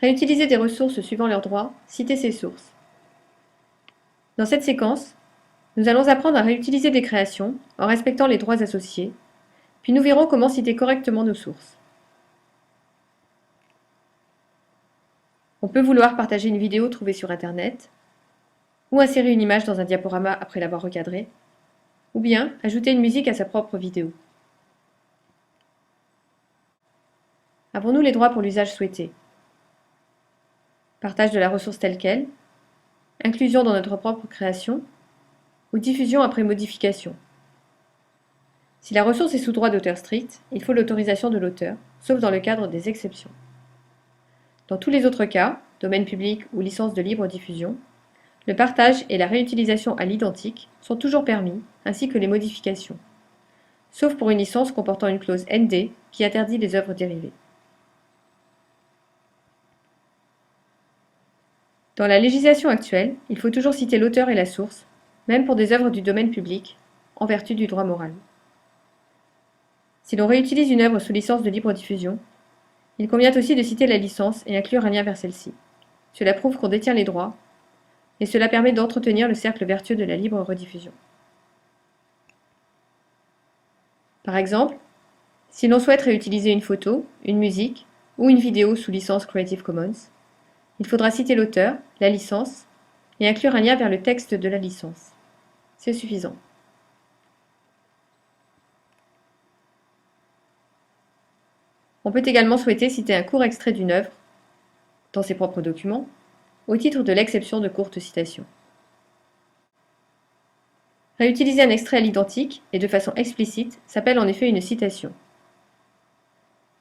Réutiliser des ressources suivant leurs droits, citer ces sources. Dans cette séquence, nous allons apprendre à réutiliser des créations en respectant les droits associés, puis nous verrons comment citer correctement nos sources. On peut vouloir partager une vidéo trouvée sur Internet, ou insérer une image dans un diaporama après l'avoir recadré, ou bien ajouter une musique à sa propre vidéo. Avons-nous les droits pour l'usage souhaité? Partage de la ressource telle quelle, inclusion dans notre propre création, ou diffusion après modification. Si la ressource est sous droit d'auteur strict, il faut l'autorisation de l'auteur, sauf dans le cadre des exceptions. Dans tous les autres cas, domaine public ou licence de libre diffusion, le partage et la réutilisation à l'identique sont toujours permis, ainsi que les modifications, sauf pour une licence comportant une clause ND qui interdit les œuvres dérivées. Dans la législation actuelle, il faut toujours citer l'auteur et la source, même pour des œuvres du domaine public, en vertu du droit moral. Si l'on réutilise une œuvre sous licence de libre diffusion, il convient aussi de citer la licence et inclure un lien vers celle-ci. Cela prouve qu'on détient les droits, et cela permet d'entretenir le cercle vertueux de la libre rediffusion. Par exemple, si l'on souhaite réutiliser une photo, une musique ou une vidéo sous licence Creative Commons, il faudra citer l'auteur, la licence et inclure un lien vers le texte de la licence. C'est suffisant. On peut également souhaiter citer un court extrait d'une œuvre dans ses propres documents, au titre de l'exception de courte citation. Réutiliser un extrait à l'identique et de façon explicite s'appelle en effet une citation.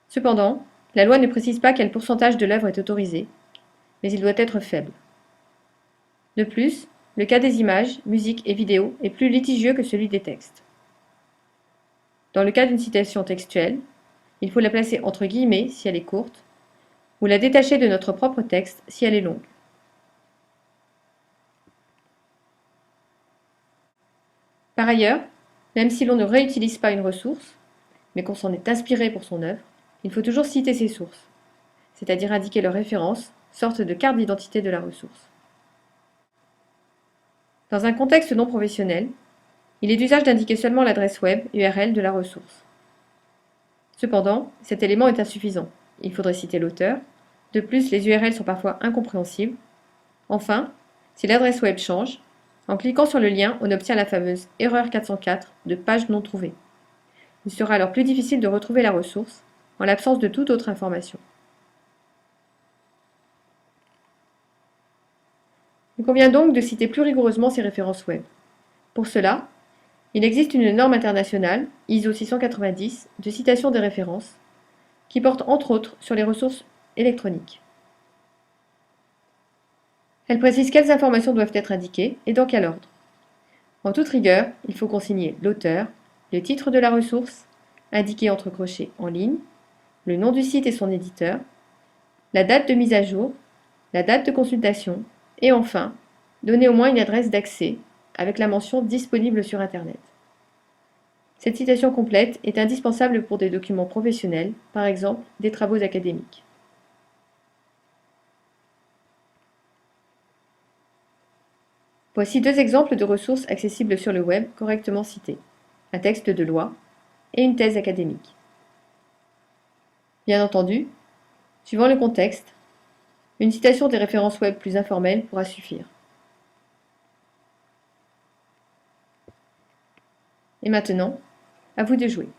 Cependant, la loi ne précise pas quel pourcentage de l'œuvre est autorisé, mais il doit être faible. De plus, le cas des images, musiques et vidéos est plus litigieux que celui des textes. Dans le cas d'une citation textuelle, il faut la placer entre guillemets si elle est courte, ou la détacher de notre propre texte si elle est longue. Par ailleurs, même si l'on ne réutilise pas une ressource, mais qu'on s'en est inspiré pour son œuvre, il faut toujours citer ses sources, c'est-à-dire indiquer leur référence, sorte de carte d'identité de la ressource. Dans un contexte non professionnel, il est d'usage d'indiquer seulement l'adresse web URL de la ressource. Cependant, cet élément est insuffisant. Il faudrait citer l'auteur. De plus, les URL sont parfois incompréhensibles. Enfin, si l'adresse web change, en cliquant sur le lien, on obtient la fameuse erreur 404 de page non trouvée. Il sera alors plus difficile de retrouver la ressource, en l'absence de toute autre information. Il convient donc de citer plus rigoureusement ces références web. Pour cela, il existe une norme internationale, ISO 690, de citation des références, qui porte entre autres sur les ressources électroniques. Elle précise quelles informations doivent être indiquées et dans quel ordre. En toute rigueur, il faut consigner l'auteur, le titre de la ressource, indiqué entre crochets en ligne, le nom du site et son éditeur, la date de mise à jour, la date de consultation, et enfin, donner au moins une adresse d'accès avec la mention disponible sur Internet. Cette citation complète est indispensable pour des documents professionnels, par exemple des travaux académiques. Voici deux exemples de ressources accessibles sur le web correctement citées, un texte de loi et une thèse académique. Bien entendu, suivant le contexte, une citation des références web plus informelles pourra suffire. Et maintenant, à vous de jouer.